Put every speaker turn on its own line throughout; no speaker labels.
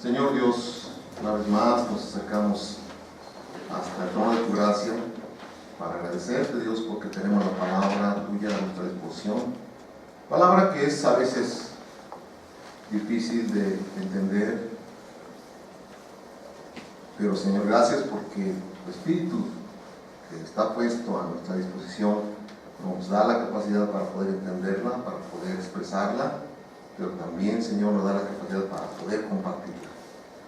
Señor Dios, una vez más nos acercamos hasta el trono de tu gracia para agradecerte, Dios, porque tenemos la palabra tuya a nuestra disposición. Palabra que es a veces difícil de entender, pero Señor, gracias porque tu Espíritu que está puesto a nuestra disposición nos da la capacidad para poder entenderla, para poder expresarla, pero también, Señor, nos da la capacidad para poder compartirla.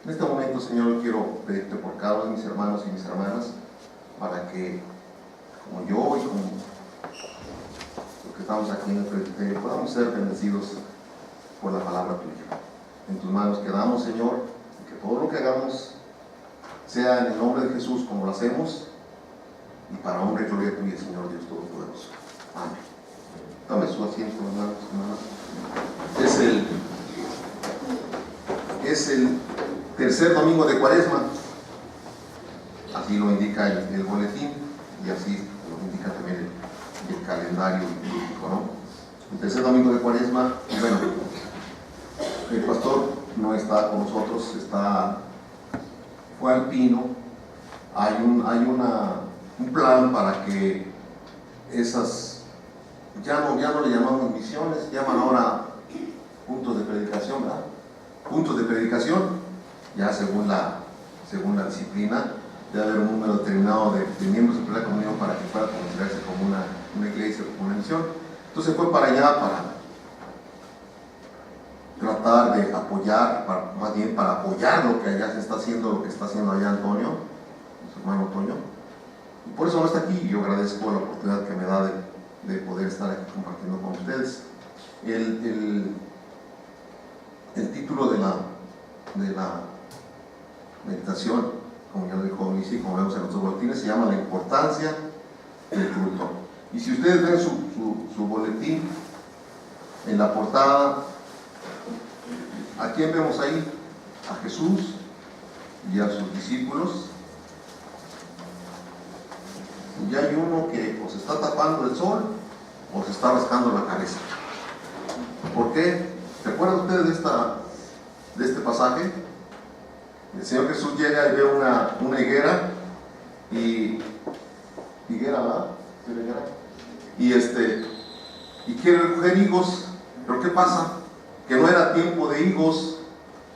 En este momento, Señor, quiero pedirte por cada uno de mis hermanos y mis hermanas, para que, como yo y como los que estamos aquí en el presbiterio, podamos ser bendecidos por la palabra tuya. En tus manos quedamos, Señor, y que todo lo que hagamos sea en el nombre de Jesús como lo hacemos, y para honra y gloria tuya, Señor Dios Todopoderoso. Amén. Tome su asiento, hermanos y hermanas. Es el tercer domingo de Cuaresma, así lo indica el boletín, y así lo indica también el calendario litúrgico, ¿no? El tercer domingo de Cuaresma, y bueno, el pastor no está con nosotros, fue al Pino. Hay un plan para que esas, ya no le llamamos misiones, llaman ahora puntos de predicación, ¿verdad? Puntos de predicación, ya según la disciplina, debe haber un número determinado de miembros de la comunión para que pueda considerarse como una iglesia o como una misión. Entonces fue para allá para tratar de apoyar, más bien para apoyar lo que allá se está haciendo, lo que está haciendo allá Antonio, su hermano Antonio. Y por eso no está aquí, y yo agradezco la oportunidad que me da de poder estar aquí compartiendo con ustedes. El título de la meditación, como ya lo dijo Missy, como vemos en nuestros boletines, se llama La importancia del fruto. Y si ustedes ven su boletín, en la portada, ¿a quién vemos ahí? A Jesús y a sus discípulos. Y hay uno que o se está tapando el sol o se está rascando la cabeza. ¿Por qué? ¿Se acuerdan ustedes de este pasaje? El Señor Jesús llega y ve una higuera, ¿verdad? Y quiere recoger higos, pero ¿qué pasa? Que no era tiempo de higos,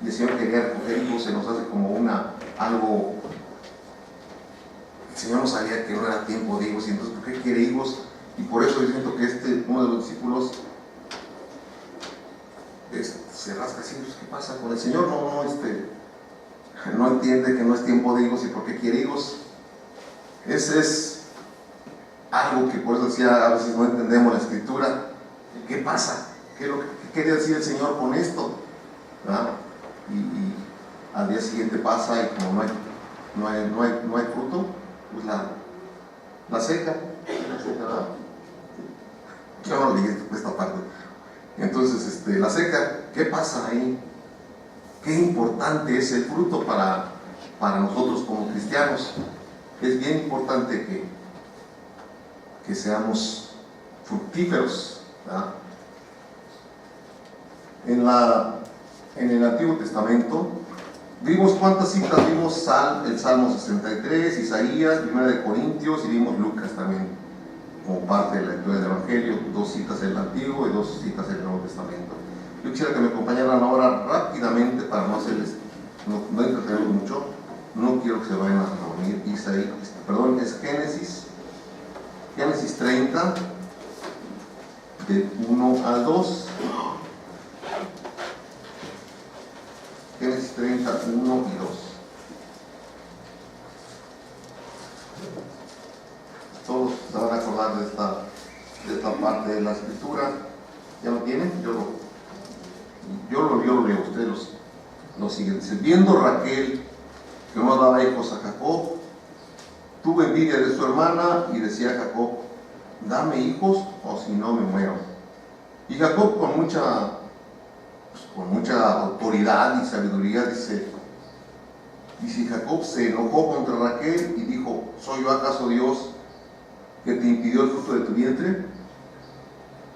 y el Señor quería recoger higos. Se nos hace como algo. El Señor no sabía que no era tiempo de higos, y entonces ¿por qué quiere higos? Y por eso yo siento que uno de los discípulos se rasca así. ¿Qué pasa con el Señor? No entiende que no es tiempo de higos y por qué quiere higos. Ese es algo que, por eso decía, a veces no entendemos la Escritura. ¿Qué pasa? ¿Qué quería decir el Señor con esto? ¿Verdad? Y al día siguiente pasa, y como no hay fruto, pues la seca, ¿verdad? Yo no leí esta parte. Entonces, la seca, ¿qué pasa ahí? Qué importante es el fruto para nosotros como cristianos. Es bien importante que seamos fructíferos, ¿verdad? En el Antiguo Testamento vimos cuántas citas. Vimos el Salmo 63, Isaías, 1 de Corintios, y vimos Lucas también como parte de la lectura del Evangelio. 2 citas en el Antiguo y 2 citas en el Nuevo Testamento. Yo quisiera que me acompañaran ahora rápidamente para no entretenerlos mucho. No quiero que se vayan a dormir. Es Génesis 30, de 1 al 2. Génesis 30, 1 y 2. Todos se van a acordar de esta parte de la Escritura. ¿Ya lo tienen? Yo lo leo, ustedes lo siguen. Dice: viendo Raquel que no daba hijos a Jacob, tuvo envidia de su hermana y decía a Jacob: dame hijos o si no me muero. Y Jacob, con mucha autoridad y sabiduría, dice Jacob se enojó contra Raquel y dijo: ¿soy yo acaso Dios que te impidió el fruto de tu vientre?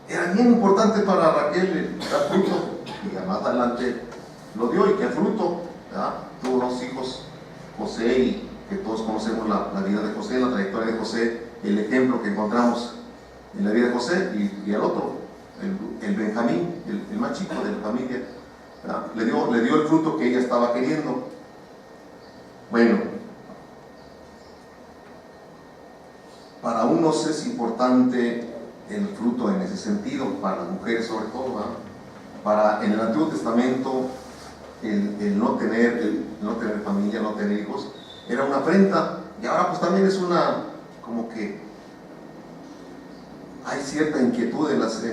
Era bien importante para Raquel dar fruto, y más adelante lo dio. ¿Y qué fruto? ¿verdad? Tuvo 2 hijos, José, y que todos conocemos la vida de José, la trayectoria de José, el ejemplo que encontramos en la vida de José, y el otro, el Benjamín, el más chico de la familia, ¿verdad? Le dio el fruto que ella estaba queriendo. Bueno, para unos es importante el fruto en ese sentido, para las mujeres sobre todo, ¿verdad? En el Antiguo Testamento el no tener familia, no tener hijos, era una afrenta, y ahora pues también es una, como que hay cierta inquietud en las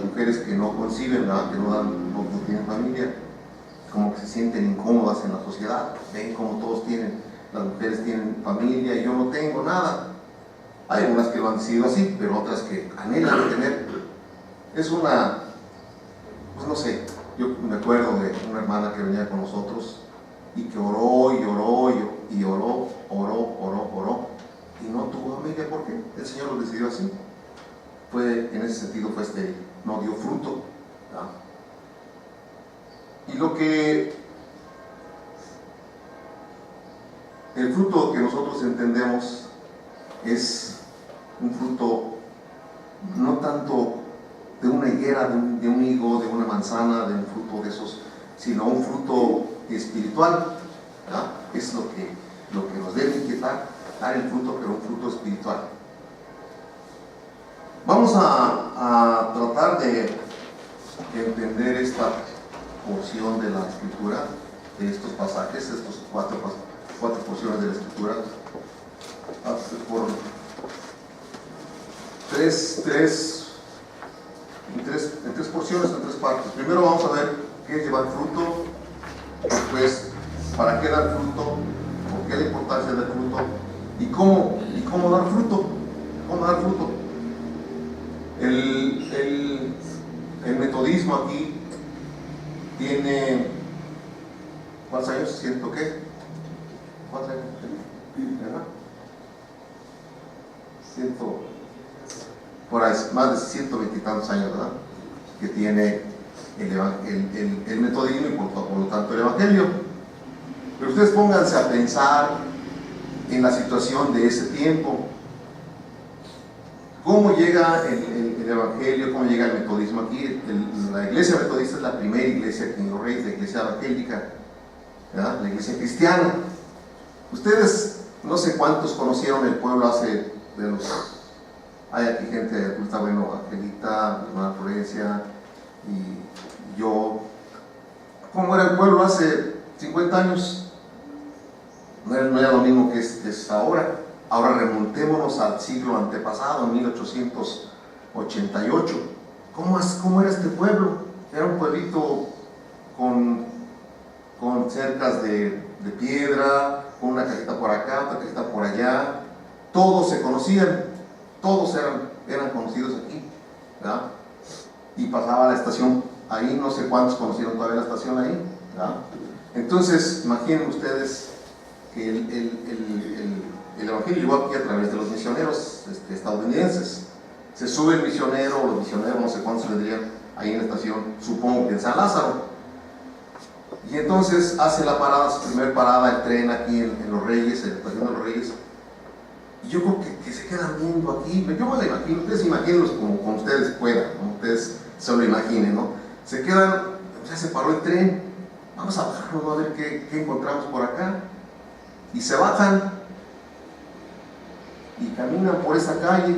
mujeres que no conciben, ¿verdad? Que no tienen familia, como que se sienten incómodas en la sociedad, ven como todos las mujeres tienen familia y yo no tengo nada. Hay algunas que lo han decidido así, pero otras que anhelan tener. Es una, pues no sé, yo me acuerdo de una hermana que venía con nosotros y que oró y oró y oró, y no tuvo familia. ¿Por qué? El Señor lo decidió así. En ese sentido fue estéril, no dio fruto, ¿verdad? Y el fruto que nosotros entendemos es un fruto no tanto de una higuera, de un higo, de una manzana, de un fruto de esos, sino un fruto espiritual, ¿verdad? Es lo que nos debe inquietar, dar el fruto, pero un fruto espiritual. Vamos a tratar de entender esta porción de la Escritura, de estos pasajes, estos cuatro porciones de la Escritura, por en tres porciones, en 3 partes. Primero vamos a ver qué es llevar fruto, después para qué dar fruto, por qué la importancia del fruto y cómo dar fruto. El metodismo aquí tiene, ¿cuántos años? ¿Ciento qué? ¿Cuántos años? ¿Verdad? Por ahí, más de 120 y tantos años, ¿verdad? Que tiene el metodismo y por lo tanto el evangelio. Pero ustedes pónganse a pensar en la situación de ese tiempo. ¿Cómo llega el evangelio? ¿Cómo llega el metodismo aquí? La iglesia metodista es la primera iglesia aquí en Los Reyes, la iglesia evangélica, ¿verdad? La iglesia cristiana. Ustedes, no sé cuántos conocieron el pueblo hay aquí gente adulta, bueno, Angelita, mi hermana Florencia y yo. ¿Cómo era el pueblo hace 50 años? No era lo mismo que es ahora. Ahora remontémonos al siglo antepasado, 1888. ¿Cómo era este pueblo? Era un pueblito con cercas de piedra, con una casita por acá, otra casita por allá. Todos se conocían, todos eran conocidos aquí, ¿verdad? Y pasaba la estación ahí, no sé cuántos conocieron todavía la estación ahí, ¿verdad? Entonces, imaginen ustedes que el evangelio llegó aquí a través de los misioneros estadounidenses. Se sube el misionero, o los misioneros, no sé cuántos vendrían ahí en la estación, supongo que en San Lázaro. Y entonces hace la parada, su primer parada, el tren aquí en Los Reyes, en la estación de Los Reyes. Y yo creo que se quedan viendo aquí. Yo me lo imagino, ustedes imagínenlos como ustedes puedan, como ustedes se lo imaginen, ¿no? Se quedan, ya se paró el tren, vamos a bajarnos, ¿no? A ver qué encontramos por acá. Y se bajan y caminan por esa calle.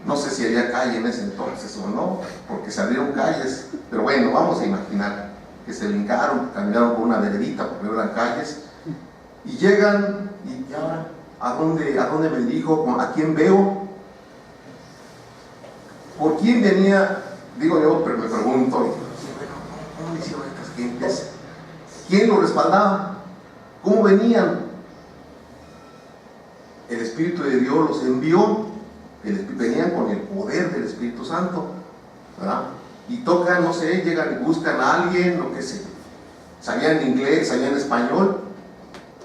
No sé si había calle en ese entonces o no, porque se abrieron calles, pero bueno, vamos a imaginar que se brincaron, caminaron por una veredita porque no eran calles, y llegan, y ya, ¿a dónde me dirijo? ¿A quién veo? ¿Por quién venía? Digo yo, pero me pregunto, ¿cómo hicieron estas gentes? ¿Quién los respaldaba? ¿Cómo venían? El Espíritu de Dios los envió, venían con el poder del Espíritu Santo, ¿verdad? Y tocan, no sé, llegan y buscan a alguien, lo que sé. ¿Sabían inglés? ¿Sabían español?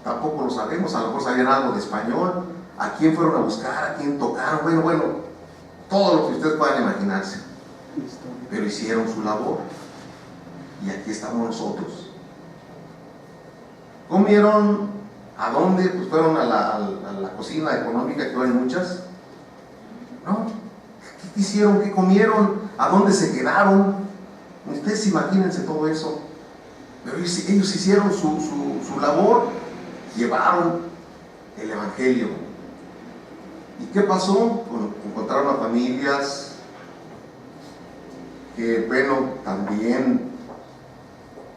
Tampoco lo sabemos, a lo mejor sabían algo de español. ¿A quién fueron a buscar? ¿A quién tocaron? Bueno, todo lo que ustedes puedan imaginarse. Pero hicieron su labor. Y aquí estamos nosotros. ¿Comieron a dónde? Pues fueron a la cocina económica, que hay muchas. ¿No? ¿Qué hicieron? ¿Qué comieron? ¿A dónde se quedaron? Ustedes imagínense todo eso. Pero ellos hicieron su labor, llevaron el Evangelio. ¿Y qué pasó? Encontraron a familias que, bueno, también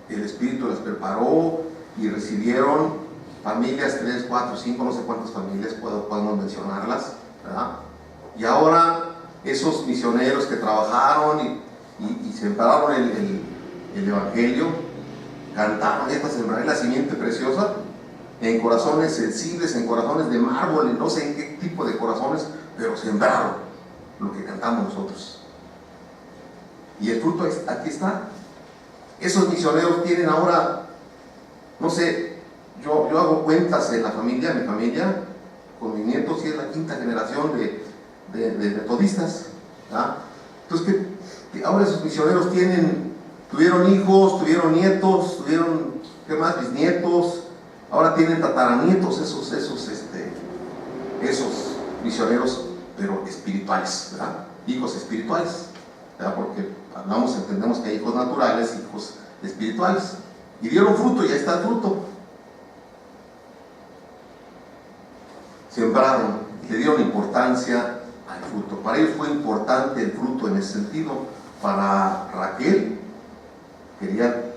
el Espíritu las preparó y recibieron familias, 3, 4, 5, no sé cuántas familias podemos mencionarlas, ¿verdad? Y ahora esos misioneros que trabajaron y sembraron el Evangelio, cantaron esta sembraré la simiente preciosa en corazones sensibles, en corazones de mármol, en no sé en qué tipo de corazones, pero sembraron lo que cantamos nosotros. Y el fruto aquí está. Esos misioneros tienen ahora, no sé, yo hago cuentas en la familia, mi familia, con mis nietos, y es la 5ª generación de metodistas, ¿verdad? Entonces, que ahora esos misioneros tuvieron hijos, tuvieron nietos, tuvieron, ¿qué más? Bisnietos, ahora tienen tataranietos, esos misioneros, pero espirituales, ¿verdad? Hijos espirituales, ¿verdad? Porque entendemos que hay hijos naturales, hijos espirituales, y dieron fruto, y ahí está el fruto. Sembraron, le dieron importancia al fruto. Para ellos fue importante el fruto en ese sentido. Para Raquel, quería el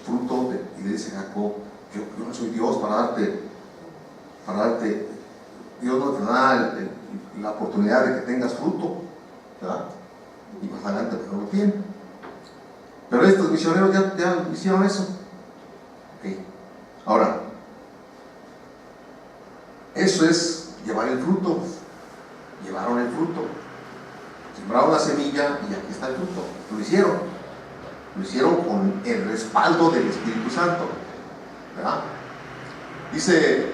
fruto, y le dice Jacob: yo no soy Dios para darte, Dios no te da la oportunidad de que tengas fruto, ¿verdad? Y más adelante pues no lo tiene. Pero estos misioneros ya hicieron eso. Okay. Ahora, eso es llevar el fruto. Llevaron el fruto, sembraron la semilla, y aquí está el fruto. Lo hicieron con el respaldo del Espíritu Santo, ¿verdad? Dice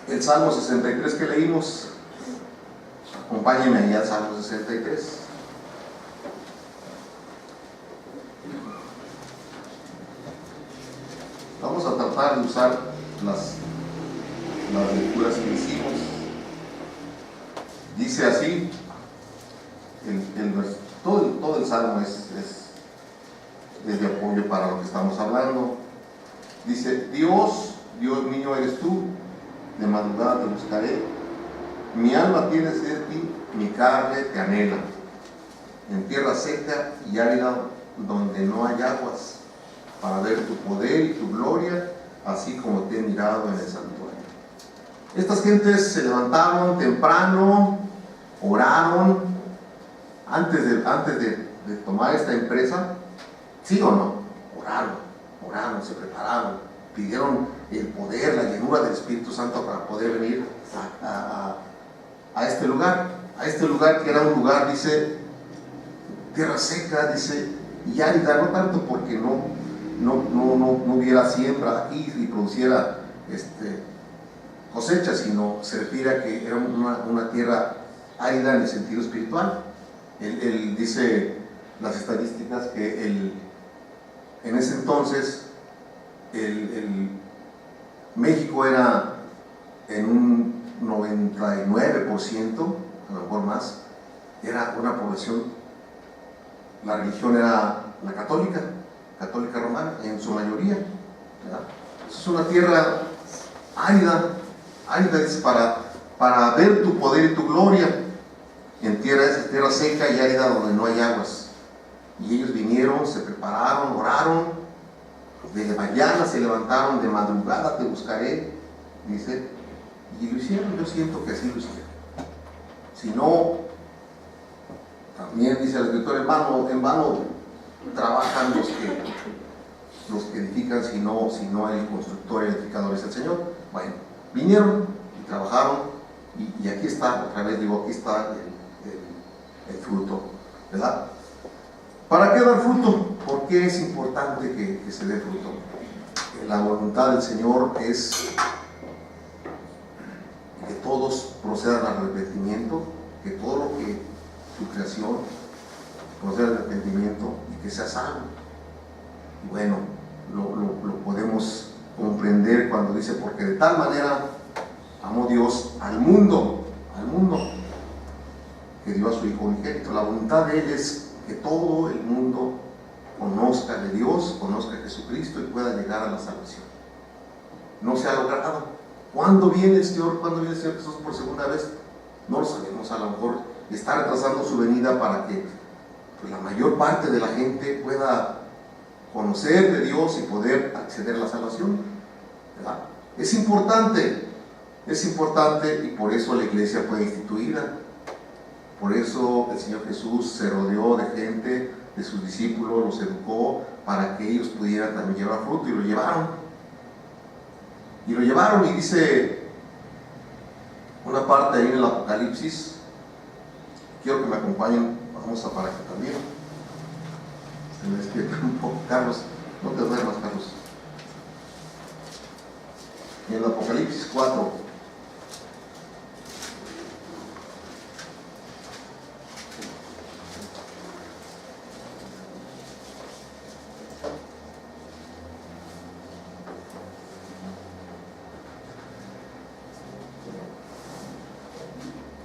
el Salmo 63 que leímos. Acompáñenme ahí al Salmo 63. Vamos a tratar de usar las lecturas que hicimos. Dice así, todo el Salmo es de apoyo para lo que estamos hablando. Dice: Dios mío eres tú, de madrugada te buscaré, mi alma tiene sed de ti, mi carne te anhela, en tierra seca y árida donde no hay aguas, para ver tu poder y tu gloria, así como te he mirado en el santuario. Estas gentes se levantaron temprano, oraron antes de tomar esta empresa, ¿sí o no? Oraron, se prepararon, pidieron el poder, la llenura del Espíritu Santo para poder venir a este lugar que era un lugar, dice, tierra seca, dice, y árida, no tanto porque no hubiera siembra aquí y produciera cosecha, sino se refiere a que era una tierra árida en el sentido espiritual. Él dice las estadísticas que en ese entonces México era en un 99%, a lo mejor más, era una población, la religión era la católica romana, en su mayoría, ¿verdad? Es una tierra árida, dice, para ver tu poder y tu gloria, en tierra seca y árida donde no hay aguas. Y ellos vinieron, se prepararon, oraron, de mañana se levantaron, de madrugada te buscaré, dice, y lo hicieron. Yo siento que así lo hicieron. Si no, también dice el escritor, en vano trabajan los que edifican, si no el constructor y el edificador es el Señor. Bueno, vinieron y trabajaron, y aquí está, otra vez digo, aquí está el fruto, ¿verdad? ¿Para qué dar fruto? ¿Por qué es importante que se dé fruto? La voluntad del Señor es que todos procedan al arrepentimiento, que todo lo que su creación proceda al arrepentimiento y que sea salvo. Y bueno, lo podemos cuando dice, porque de tal manera amó Dios al mundo, que dio a su Hijo unigénito. La voluntad de Él es que todo el mundo conozca de Dios, conozca a Jesucristo y pueda llegar a la salvación. No se ha logrado. ¿Cuándo viene el Señor? ¿Cuándo viene el Señor Jesús por segunda vez? No lo sabemos. A lo mejor está retrasando su venida para que pues, la mayor parte de la gente pueda conocer de Dios y poder acceder a la salvación, ¿verdad? Es importante y por eso la iglesia fue instituida. Por eso el Señor Jesús se rodeó de gente, de sus discípulos, los educó para que ellos pudieran también llevar fruto, y lo llevaron. Y dice una parte ahí en el Apocalipsis, quiero que me acompañen, vamos a para acá también. Se me despierta un poco, Carlos, no te duermas, Carlos. En el Apocalipsis 4.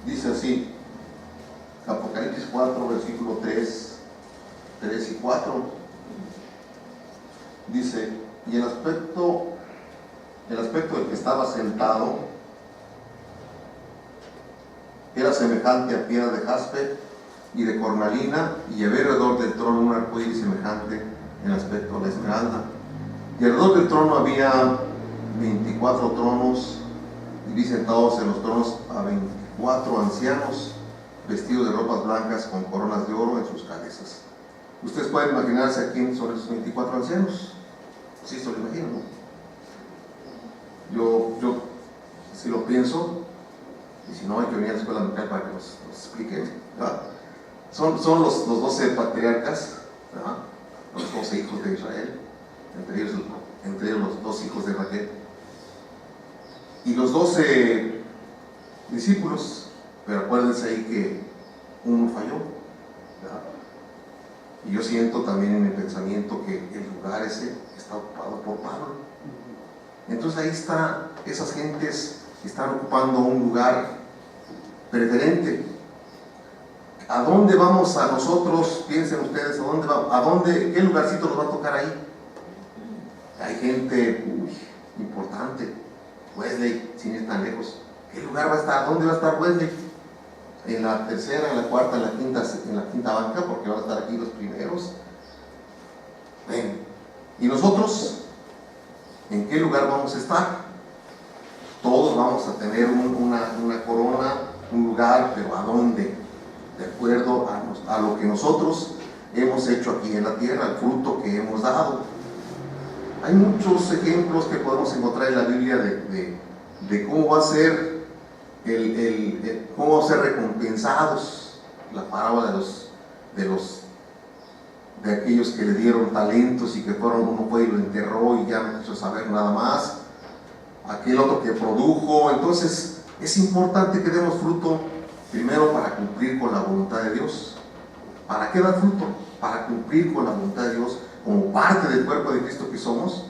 Dice así, Apocalipsis 4, versículo 3 y 4, dice, y el aspecto del que estaba sentado era semejante a piedra de jaspe y de cornalina, y había alrededor del trono un arcoíris semejante en aspecto a la esmeralda. Y alrededor del trono había 24 tronos, y vi sentados en los tronos a 24 ancianos, vestidos de ropas blancas con coronas de oro en sus cabezas. Ustedes pueden imaginarse a quién son esos 24 ancianos. Sí, se lo imagino, ¿no? Yo si lo pienso, y si no hay que venir a la escuela local para que nos expliquen, ¿verdad? Son los 12 patriarcas, ¿verdad? Los 12 hijos de Israel, entre ellos los 2 hijos de Raquel, y los 12 discípulos. Pero acuérdense ahí que uno falló, ¿verdad? Y yo siento también en mi pensamiento que el lugar ese está ocupado por Pablo. Entonces ahí está, esas gentes están ocupando un lugar preferente. ¿A dónde vamos a nosotros? Piensen ustedes, ¿qué lugarcito nos va a tocar ahí? Hay gente importante. Wesley, sin ir tan lejos. ¿Qué lugar va a estar? ¿Dónde va a estar Wesley? En la tercera, en la cuarta, en la quinta banca, porque van a estar aquí los primeros. Ven. ¿Y nosotros? ¿En qué lugar vamos a estar? Todos vamos a tener una corona, un lugar, pero ¿a dónde? De acuerdo a lo que nosotros hemos hecho aquí en la tierra, el fruto que hemos dado. Hay muchos ejemplos que podemos encontrar en la Biblia de cómo va a ser cómo va a ser recompensados. La parábola de aquellos que le dieron talentos y que uno fue y lo enterró y ya no quiso saber nada más. Aquel otro que produjo. Entonces es importante que demos fruto primero para cumplir con la voluntad de Dios. ¿Para qué dar fruto? Para cumplir con la voluntad de Dios como parte del cuerpo de Cristo que somos.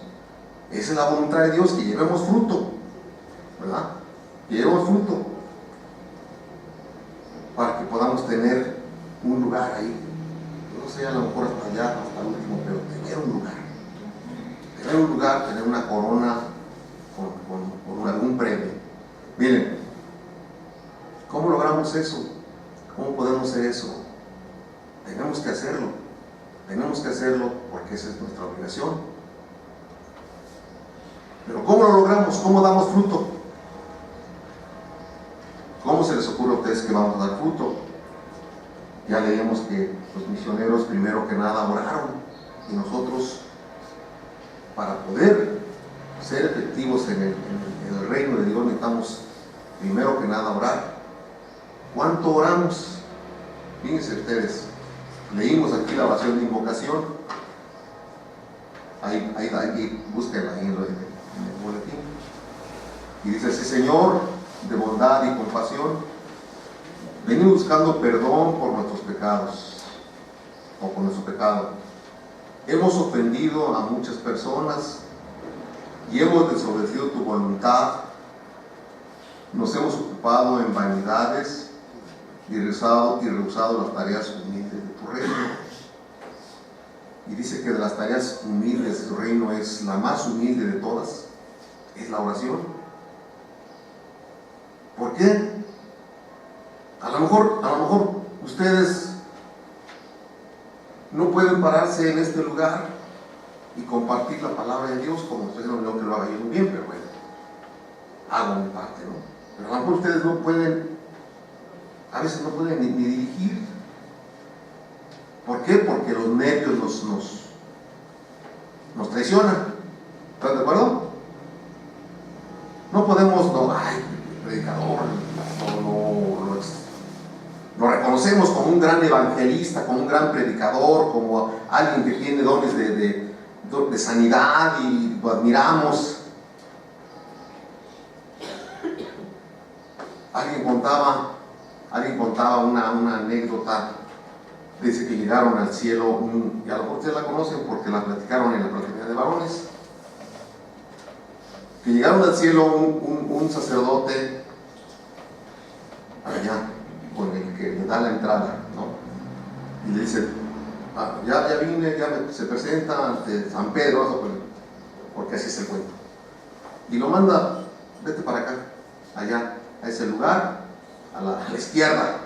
Esa es la voluntad de Dios, que llevemos fruto, ¿verdad? Que llevemos fruto para que podamos tener un lugar ahí. No sé, a lo mejor hasta allá, hasta el último, pero tener un lugar, tener una corona con algún premio. Miren, ¿cómo logramos eso? ¿Cómo podemos hacer eso? Tenemos que hacerlo porque esa es nuestra obligación. Pero ¿cómo lo logramos? ¿Cómo damos fruto? ¿Cómo se les ocurre a ustedes que vamos a dar fruto? Ya leímos que los misioneros primero que nada oraron, y nosotros, para poder ser efectivos en el reino de Dios, necesitamos primero que nada orar. ¿Cuánto oramos? Fíjense ustedes, leímos aquí la oración de invocación. Ahí búsquenla ahí en el boletín. Y dice así: Señor, de bondad y compasión, venimos buscando perdón por nuestros pecados, o por nuestro pecado. Hemos ofendido a muchas personas y hemos desobedecido tu voluntad, nos hemos ocupado en vanidades y rehusado las tareas humildes de tu reino. Y dice que de las tareas humildes de tu reino es la más humilde de todas, es la oración. ¿Por qué? A lo mejor ustedes no pueden pararse en este lugar y compartir la palabra de Dios, como ustedes no que lo haga yo muy bien, pero bueno, hago mi parte, ¿no? Pero a lo mejor ustedes no pueden, a veces no pueden ni dirigir. ¿Por qué? Porque los nervios nos traicionan. ¿Están de acuerdo? No podemos, predicador, lo reconocemos como un gran evangelista, como un gran predicador, como alguien que tiene dones de sanidad y lo admiramos. Alguien contaba una anécdota. Dice que llegaron al cielo, y a lo mejor ustedes la conocen porque la platicaron en la fraternidad de varones, que llegaron al cielo un sacerdote allá, con el que le da la entrada, ¿no? Y le dice, ya vine, se presenta ante San Pedro, porque así es el cuento, y lo manda, vete para acá, allá, a ese lugar, a la izquierda.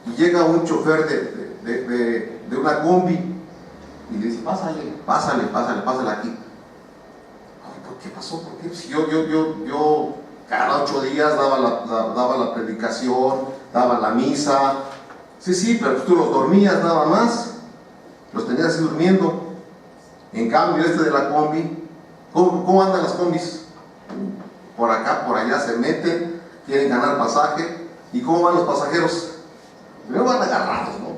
Y llega un chofer de una combi y le dice, pásale aquí. ¿Por qué pasó? ¿Por qué? Si yo cada 8 días daba la predicación, daba la misa. Sí, pero tú los dormías nada más, los tenías así durmiendo. En cambio de la combi, ¿cómo andan las combis? Por acá, por allá se meten, quieren ganar pasaje. ¿Y cómo van los pasajeros? Primero van agarrados, ¿no?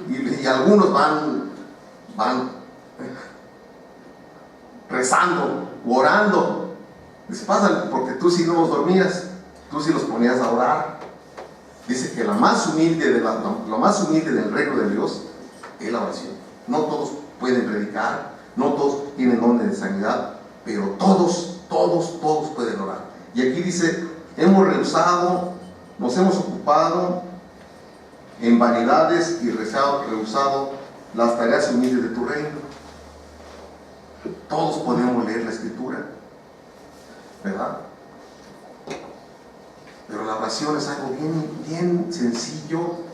Y algunos van rezando, orando. Dice, pásale, porque tú sí no los dormías, tú sí los ponías a orar. Dice que lo más humilde del reino de Dios es la oración. No todos pueden predicar, no todos tienen dones de sanidad, pero todos pueden orar. Y aquí dice, nos hemos ocupado en vanidades y rehusado las tareas humildes de tu reino. Todos podemos leer la escritura, ¿verdad? Pero la oración es algo bien sencillo.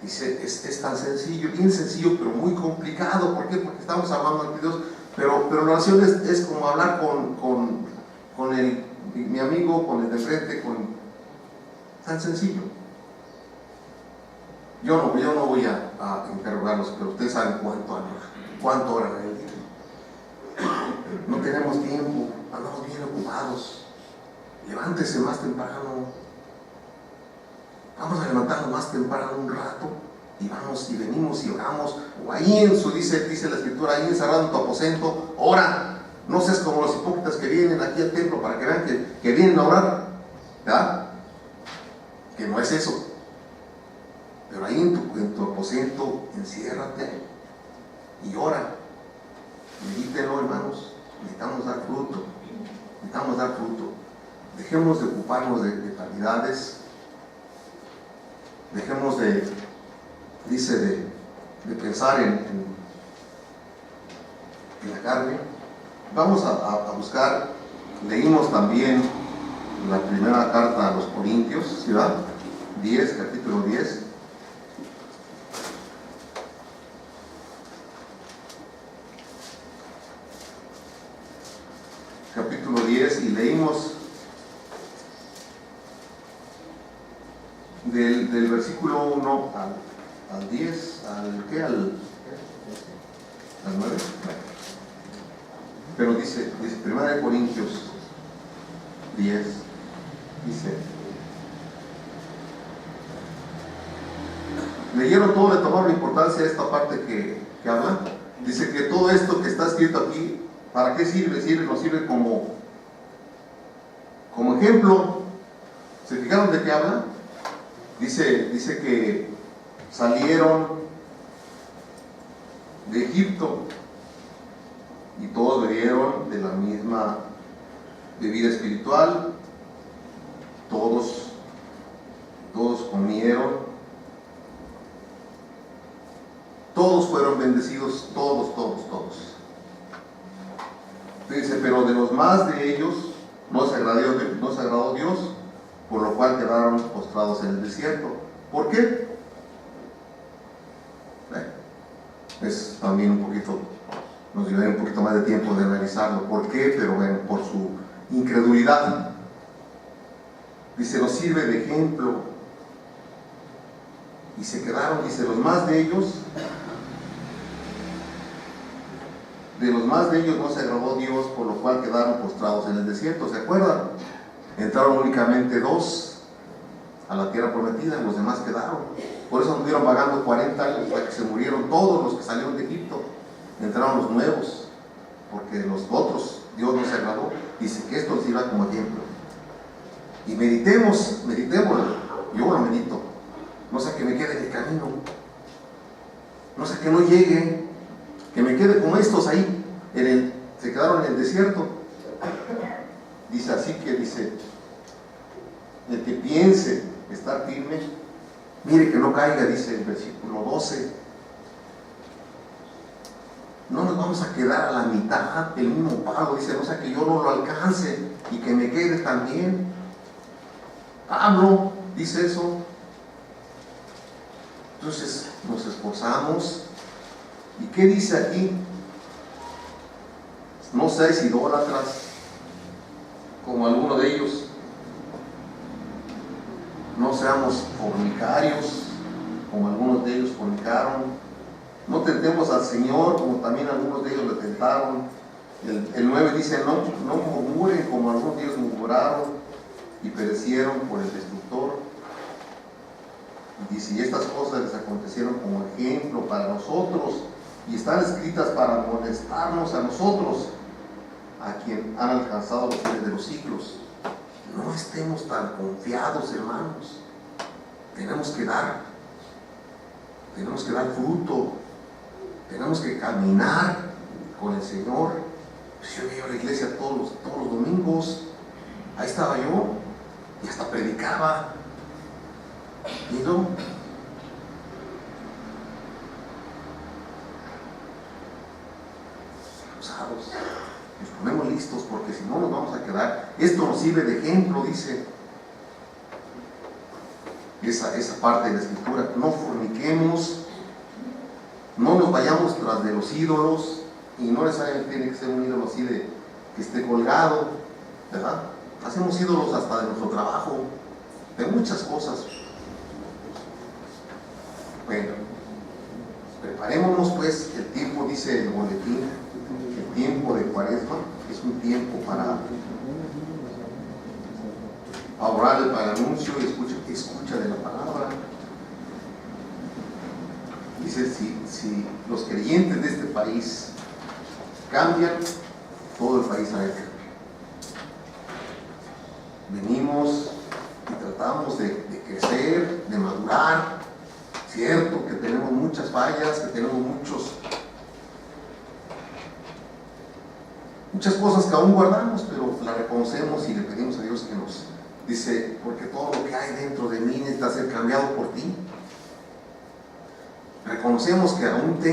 Dice, es tan sencillo, bien sencillo, pero muy complicado. ¿Por qué? Porque estamos hablando de Dios, pero la oración es como hablar con mi amigo, con el de frente, tan sencillo. Yo no voy a interrogarlos, pero ustedes saben cuánto oran en el día. No tenemos tiempo, andamos bien ocupados. Levántese más temprano. Vamos a levantarnos más temprano un rato y vamos y venimos y oramos. O ahí dice la escritura, ahí encerrado en tu aposento, ora. No seas como los hipócritas que vienen aquí al templo para que vean que vienen a orar, ¿verdad? Que no es eso. Pero ahí en tu aposento, enciérrate y ora. Medítenlo, hermanos. Necesitamos dar fruto. Dejemos de ocuparnos de vanidades. Dejemos de pensar en la carne. Vamos a buscar, leímos también la primera carta a los Corintios, ¿verdad? 10, capítulo 10. Capítulo 10, y leímos del versículo 1 al 10, ¿al 9? Pero dice 1 Corintios 10, dice, ¿leyeron todo? ¿Le tomaron importancia a esta parte que habla? Dice que todo esto que está escrito aquí, ¿para qué sirve? Nos sirve como ejemplo. ¿Se fijaron de qué habla? Dice que salieron de Egipto y todos bebieron de la misma bebida espiritual, todos comieron, todos fueron bendecidos, todos. Dice, pero de los más de ellos no se agradó Dios, por lo cual quedaron postrados en el desierto. ¿Por qué? Es también un poquito, nos llevaría un poquito más de tiempo de analizarlo. ¿Por qué? Pero bueno, por su incredulidad. Dice, nos sirve de ejemplo. Y se quedaron, dice, de los más de ellos no se agradó Dios, por lo cual quedaron postrados en el desierto. ¿Se acuerdan? Entraron únicamente 2 a la tierra prometida, los demás quedaron. Por eso anduvieron vagando 40 años hasta que se murieron todos los que salieron de Egipto. Entraron los nuevos, porque los otros Dios no se agradó. Dice que esto nos sirva como ejemplo. Y meditemos, yo lo medito. No sea que me quede en el camino, no sea que no llegue, que me quede como estos ahí, se quedaron en el desierto. Dice así que dice, el que piense estar firme, mire que no caiga, dice el versículo 12. No nos vamos a quedar a la mitad del mismo palo, dice, no sea que yo no lo alcance y que me quede también. Pablo dice eso. Entonces nos esforzamos. ¿Y qué dice aquí? No seáis idólatras como alguno de ellos. No seamos fornicarios como algunos de ellos fornicaron. No tentemos al Señor como también algunos de ellos le tentaron. El 9 dice, no murmuren como algunos de ellos murmuraron y perecieron por el destructor. Y dice, y estas cosas les acontecieron como ejemplo para nosotros y están escritas para amonestarnos a nosotros, a quien han alcanzado los fines de los siglos. No estemos tan confiados, hermanos. Tenemos que dar fruto, tenemos que caminar con el Señor. Pues yo iba a la iglesia todos los domingos, ahí estaba yo y hasta predicaba. Y no, usados, nos ponemos listos porque si no nos vamos a quedar. Esto nos sirve de ejemplo, dice esa parte de la escritura. No forniquemos, no nos vayamos tras de los ídolos, y no necesariamente tiene que ser un ídolo así de que esté colgado, ¿verdad? Hacemos ídolos hasta de nuestro trabajo, de muchas cosas. Bueno, preparémonos pues. El tiempo, dice el boletín, el tiempo de Cuaresma es un tiempo para orar para el anuncio y escucha de la palabra. Dice, si los creyentes de este país cambian, todo el país hará el cambio. Venimos y tratamos de crecer, de madurar. Cierto que tenemos muchas fallas, que tenemos muchas cosas que aún guardamos, pero las reconocemos y le pedimos a Dios que nos dice, porque todo lo que hay dentro de mí necesita ser cambiado por ti. Reconocemos que aún que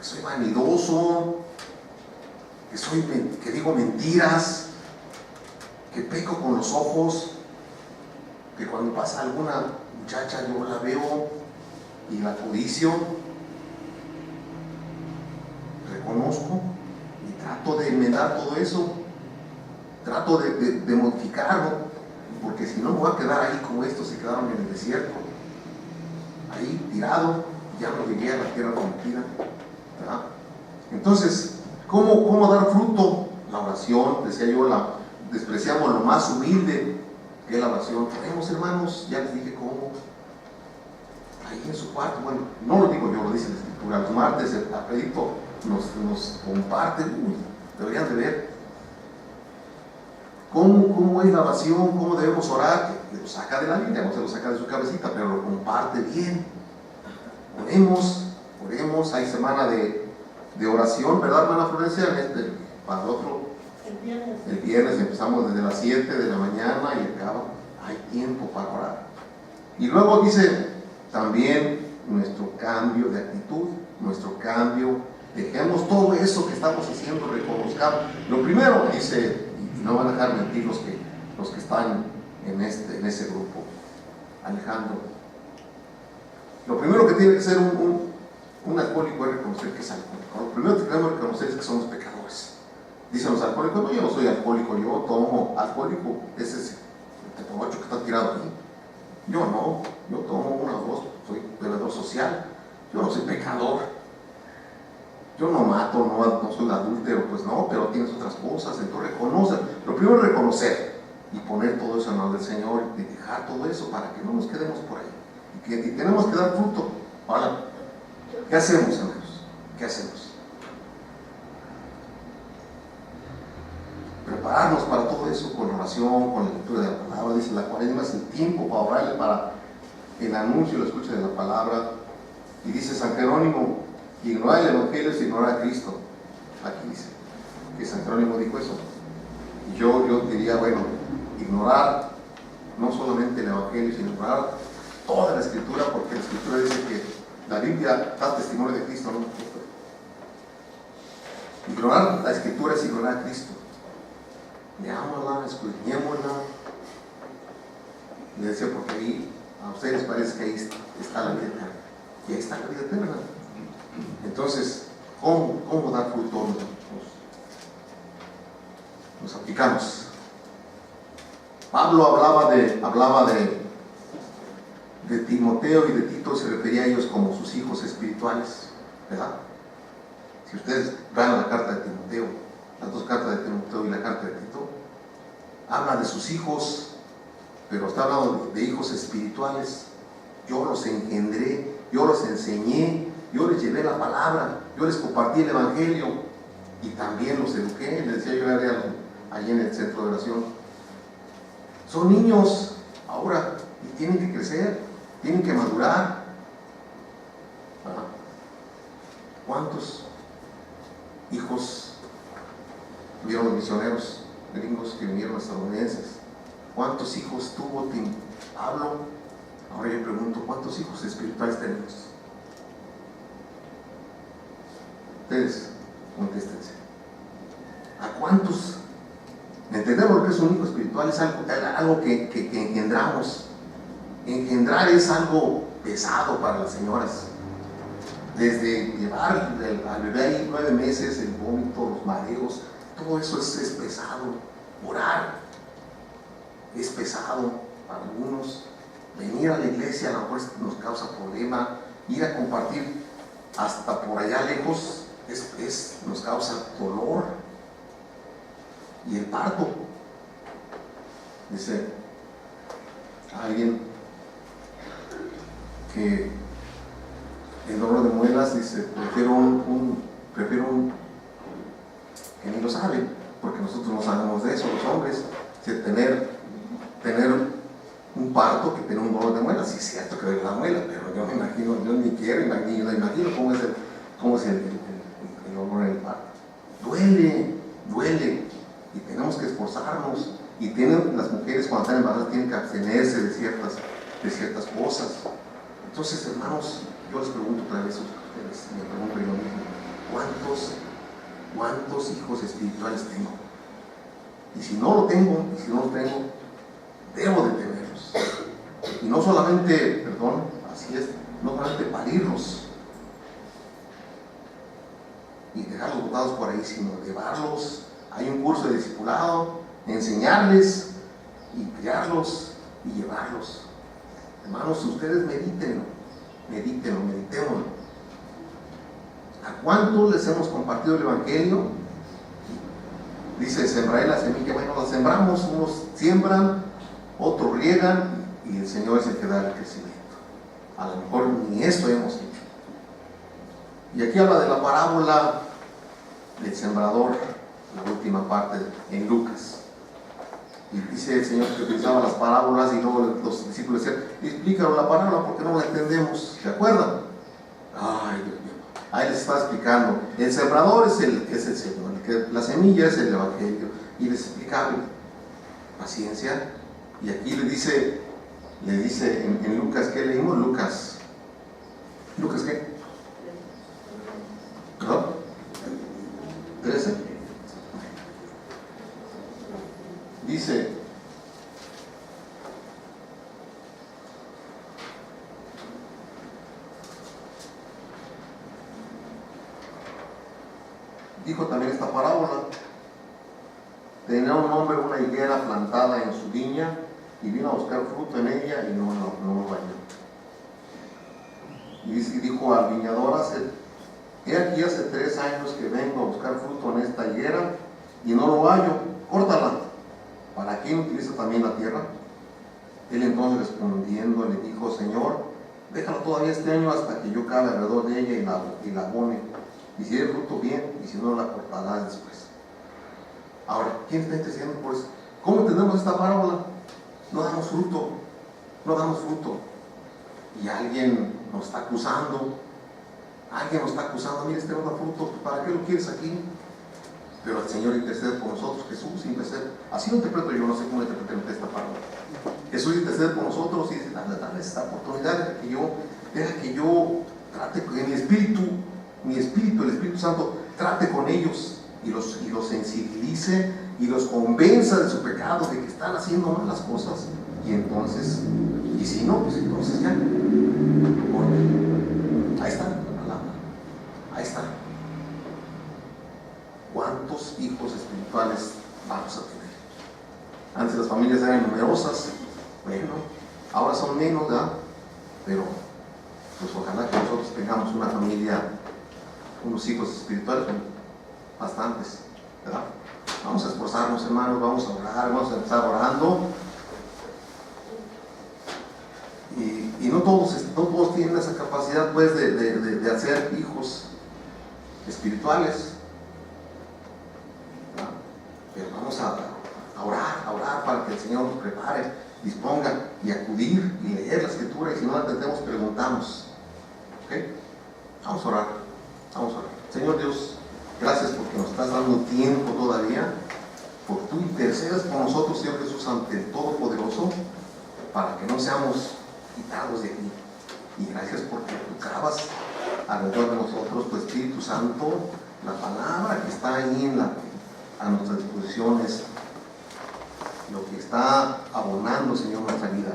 soy vanidoso, que digo mentiras, que peco con los ojos, que cuando pasa alguna muchacha yo la veo y la codicio. Reconozco y trato de enmendar todo eso, trato de modificarlo, porque si no me voy a quedar ahí como estos se quedaron en el desierto, ahí tirado, ya no llegué a la tierra prometida, ¿verdad? Entonces, ¿cómo dar fruto? La oración, decía yo, despreciamos lo más humilde que es la oración. Tenemos, hermanos, ya les dije cómo, ahí en su cuarto, bueno, no lo digo yo, lo dice la escritura, los martes el Alfredito nos comparte, deberían de ver cómo es la oración, cómo debemos orar, que lo saca de la Biblia, no se lo saca de su cabecita, pero lo comparte bien. Oremos, hay semana de de oración, ¿verdad, hermana Florencia? Para el otro, el viernes empezamos desde las 7 de la mañana y acaba, hay tiempo para orar. Y luego dice también nuestro cambio de actitud, nuestro cambio, dejemos todo eso que estamos haciendo, reconozcamos. Lo primero, dice, y no van a dejar mentir los que están en ese grupo, Alejandro, lo primero que tiene que ser un alcohólico es reconocer que es alcohólico. Lo primero que tenemos que reconocer es que somos pecadores. Dicen los alcohólicos, no, yo no soy alcohólico, yo tomo alcohólico, ese es el borracho que está tirado aquí. Yo no, yo tomo una o dos, soy bebedor social, yo no soy pecador. Yo no mato, no soy adúltero, pues no, pero tienes otras cosas, entonces reconoce. Lo primero es reconocer y poner todo eso en manos del Señor y dejar todo eso para que no nos quedemos por ahí. Y tenemos que dar fruto. Ahora, ¿qué hacemos, hermanos? ¿Qué hacemos? Prepararnos para todo eso con oración, con la lectura de la palabra. Dice, la cuaresma es el tiempo para orarle, para el anuncio y la escucha de la palabra. Y dice San Jerónimo, ignorar el Evangelio es ignorar a Cristo. Aquí dice que San Jerónimo dijo eso. Y yo diría, bueno, ignorar no solamente el Evangelio, sino ignorar toda la Escritura, porque la Escritura dice que la Biblia da testimonio de Cristo, ¿no? Ignorar la Escritura es ignorar a Cristo. Leámosla, escudriñémosla. Le decía, porque ahí a ustedes parece que ahí está la vida eterna. Y ahí está la vida eterna. Entonces, ¿cómo dar fruto? Nos aplicamos. Pablo hablaba de Timoteo y de Tito, se refería a ellos como sus hijos espirituales, ¿verdad? Si ustedes van la carta de Timoteo, las dos cartas de Timoteo y la carta de Tito, habla de sus hijos, pero está hablando de hijos espirituales. Yo los engendré, yo los enseñé, yo les llevé la palabra, yo les compartí el Evangelio y también los eduqué. Les decía yo allí en el centro de oración, son niños ahora y tienen que crecer, tienen que madurar. ¿Cuántos hijos tuvieron los misioneros gringos que vinieron, los estadounidenses? ¿Cuántos hijos tuvo Pablo? Ahora yo pregunto, ¿cuántos hijos espirituales tenemos? Ustedes, contéstense. ¿A cuántos? Entendemos lo que es un hijo espiritual, es algo que engendramos. Engendrar es algo pesado para las señoras. Desde llevar al bebé ahí 9 meses, el vómito, los mareos, todo eso es pesado. Orar es pesado para algunos. Venir a la iglesia a lo mejor nos causa problema. Ir a compartir hasta por allá lejos nos causa dolor. Y el parto, dice alguien que el dolor de muelas, dice, prefiero un que ni lo sabe, porque nosotros no sabemos de eso, los hombres, tener un parto que tener un dolor de muelas. Sí es cierto que duele la muela, pero yo me imagino, yo ni quiero imagino cómo es el dolor en el parto. Duele, y tenemos que esforzarnos, y las mujeres cuando están embarazadas tienen que abstenerse de ciertas cosas. Entonces, hermanos, yo les pregunto otra vez a ustedes, me pregunto yo mismo, ¿cuántos hijos espirituales tengo? Y si no los tengo, debo de tenerlos. Y no solamente, así es, no solamente parirlos y dejarlos botados por ahí, sino llevarlos. Hay un curso de discipulado, enseñarles y criarlos y llevarlos. Hermanos, ustedes medítenlo. ¿A cuántos les hemos compartido el Evangelio? Dice, sembraré la semilla. Bueno, la sembramos, unos siembran, otros riegan, y el Señor es el que da el crecimiento. A lo mejor ni esto hemos hecho. Y aquí habla de la parábola del sembrador, la última parte en Lucas. Y dice el Señor que utilizaba las parábolas, y luego los discípulos decían, explícanos la parábola porque no la entendemos. ¿Se acuerdan? Ay, Dios mío. Ahí les está explicando. El sembrador es el Señor, la semilla es el Evangelio. Y les explica paciencia. Y aquí le dice en Lucas, ¿qué leímos? Lucas ¿qué? ¿No? 13. Dice: dijo también esta parábola: tenía un hombre una higuera plantada en su viña y vino a buscar fruto en ella y no lo halló. Y dijo al viñador: he aquí hace 3 años que vengo a buscar fruto en esta higuera y no lo hallo, córtala. ¿Para quién utiliza también la tierra? Él entonces respondiendo le dijo: Señor, déjalo todavía este año hasta que yo cabe alrededor de ella y la abone. Y si el fruto bien, y si no, la cortarás después. Ahora, ¿quién está intercediendo por eso? ¿Cómo entendemos esta parábola? No damos fruto. Y alguien nos está acusando. Mira, este no da fruto, ¿para qué lo quieres aquí? Pero el Señor intercede por nosotros. Jesús intercede. Así lo interpreto yo, no sé cómo interpretar esta parábola. Jesús intercede por nosotros y dice: dale esta oportunidad, deja que yo trate con mi espíritu, el Espíritu Santo trate con ellos y los sensibilice y los convenza de su pecado, de que están haciendo malas cosas. Y entonces, y si no, pues entonces ya. Ahí está la palabra. Ahí está. ¿Cuántos hijos espirituales vamos a tener? Antes las familias eran numerosas, bueno, ahora son menos, ¿verdad? Pero pues ojalá que nosotros tengamos una familia, unos hijos espirituales, bastantes, ¿verdad? Vamos a esforzarnos, hermanos, vamos a orar, vamos a empezar orando. Y no todos tienen esa capacidad, pues, de hacer hijos espirituales, ¿verdad? Pero vamos a orar para que el Señor nos prepare, disponga, y acudir y leer la Escritura, y si no la entendemos, preguntamos. ¿Ok? Vamos a orar. Señor Dios, gracias porque nos estás dando tiempo todavía, porque tú intercedes por nosotros, Señor Jesús, ante el Todopoderoso, para que no seamos quitados de aquí. Y gracias porque tú cavas alrededor de nosotros tu Espíritu Santo, la palabra que está ahí a nuestras disposiciones, lo que está abonando, Señor, nuestra vida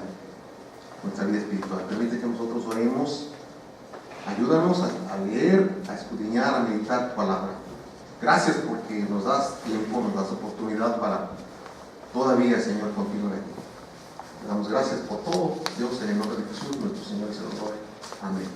espiritual. Permite que nosotros oremos. Ayúdanos a leer, a escudriñar, a meditar tu palabra. Gracias porque nos das tiempo, nos das oportunidad para todavía, Señor, continuar aquí. Te damos gracias por todo, Dios, en el nombre de Jesús, nuestro Señor y Salvador. Amén.